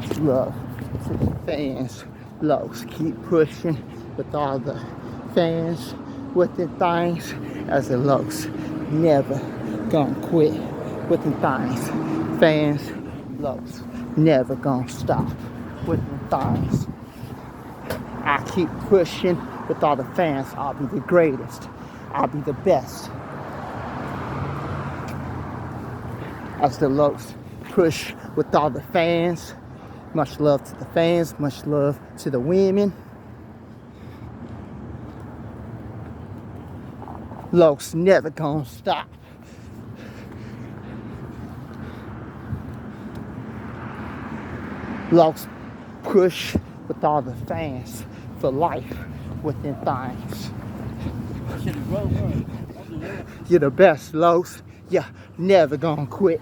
much love to the fans. LOCS, keep pushing with all the fans with the things. As the LOCS, never gonna quit with the things. Fans, LOCS, never gonna stop with the things. I keep pushing with all the fans. I'll be the greatest. I'll be the best. As the LOCS push with all the fans. Much love to the fans. Much love to the women. LOCS never gonna stop. LOCS push with all the fans for life within things. You're the best, LOCS. Yeah, never gonna quit.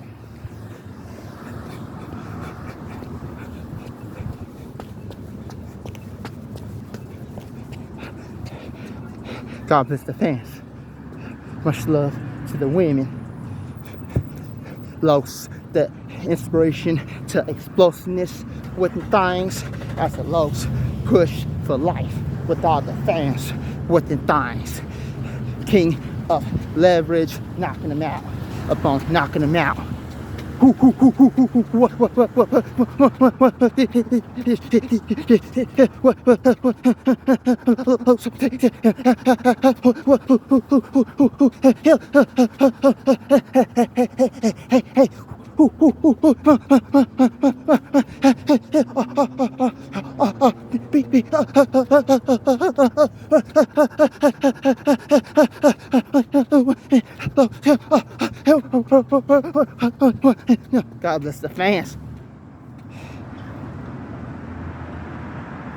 God bless the fans. Much love to the women. LOCS, the inspiration to explosiveness with things. As the LOCS push for life with all the fans with things. King of leverage, knocking them out. Upon knocking them out. God bless the fans.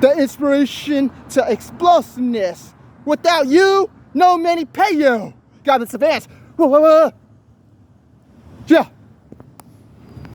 The inspiration to explosiveness. Without you, no many pay you. God bless the fans. Yeah.